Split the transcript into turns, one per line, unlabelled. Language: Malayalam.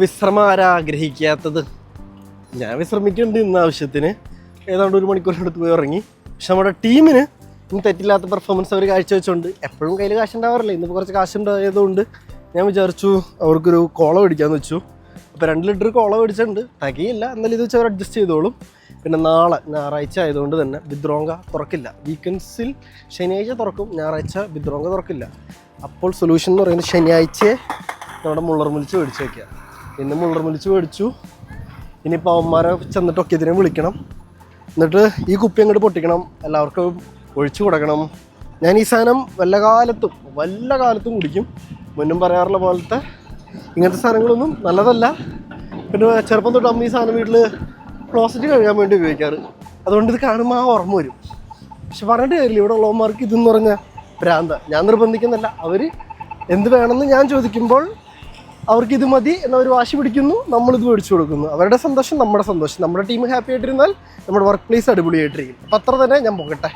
വിശ്രമം ആരാ ആഗ്രഹിക്കാത്തത്? ഞാൻ വിശ്രമിക്കുന്നുണ്ട് ഇന്ന് ആവശ്യത്തിന്. ഏതാണ്ട് 1 മണിക്കൂറിനടുത്ത് പോയി ഇറങ്ങി. പക്ഷെ നമ്മുടെ ടീമിന് ഇന്ന് തെറ്റില്ലാത്ത പെർഫോമൻസ് അവർ കാഴ്ചവെച്ചുകൊണ്ട് എപ്പോഴും കയ്യിൽ കാശുണ്ടാവാറില്ല. ഇന്നിപ്പോൾ കുറച്ച് കാശുണ്ടായതുകൊണ്ട് ഞാൻ വിചാരിച്ചു അവർക്കൊരു കോള മേടിക്കാമെന്ന് വെച്ചു. അപ്പോൾ 2 ലിറ്റർ കോള മേടിച്ചിട്ടുണ്ട്. തികയില്ല, എന്നാലും ഇത് വെച്ച് അവർ അഡ്ജസ്റ്റ് ചെയ്തോളും. പിന്നെ നാളെ ഞായറാഴ്ച ആയതുകൊണ്ട് തന്നെ ബിദ്രോങ്ക തുറക്കില്ല. വീക്കെൻഡ്സിൽ ശനിയാഴ്ച തുറക്കും, ഞായറാഴ്ച ബിദ്രോങ്ക തുറക്കില്ല. അപ്പോൾ സൊല്യൂഷൻ എന്ന് പറയുന്നത് ശനിയാഴ്ചയെ നമ്മുടെ മുള്ളർമുലിച്ച് മേടിച്ച് വയ്ക്കുക. ഇന്ന് മുള്ളർമുലിച്ച് മേടിച്ചു. ഇനിയിപ്പോൾ അവന്മാരെ ചെന്നിട്ടൊക്കെ ഇതിനെ വിളിക്കണം. എന്നിട്ട് ഈ കുപ്പി അങ്ങോട്ട് പൊട്ടിക്കണം, എല്ലാവർക്കും ഒഴിച്ചു കൊടുക്കണം. ഞാൻ ഈ സാധനം വല്ല കാലത്തും കുടിക്കും. മുന്നും പറയാറുള്ള പോലത്തെ ഇങ്ങനത്തെ സാധനങ്ങളൊന്നും നല്ലതല്ല. പിന്നെ ചെറുപ്പം തൊട്ട് അമ്മ ഈ സാധനം വീട്ടിൽ ക്ലോസറ്റ് കഴുകാൻ വേണ്ടി ഉപയോഗിക്കാറ്. അതുകൊണ്ട് ഇത് കാണുമ്പോൾ ആ ഓർമ്മ വരും. പക്ഷെ പറഞ്ഞിട്ട് കാര്യമില്ല, ഇവിടെ ഉള്ളവന്മാർക്ക് ഇതെന്ന് പറഞ്ഞാൽ ഭ്രാന്ത. ഞാൻ നിർബന്ധിക്കുന്നില്ല. അവർ എന്ത് വേണമെന്ന് ഞാൻ ചോദിക്കുമ്പോൾ അവർക്ക് ഇത് മതി എന്നവർ വാശി പിടിക്കുന്നു, നമ്മളിത് മേടിച്ചു കൊടുക്കുന്നു. അവരുടെ സന്തോഷം നമ്മുടെ സന്തോഷം. നമ്മുടെ ടീം ഹാപ്പി ആയിട്ടിരുന്നാൽ നമ്മുടെ വർക്ക് പ്ലേസ് അടിപൊളിയായിട്ടിരിക്കും. അപ്പം അത്ര തന്നെ. ഞാൻ പോകട്ടെ.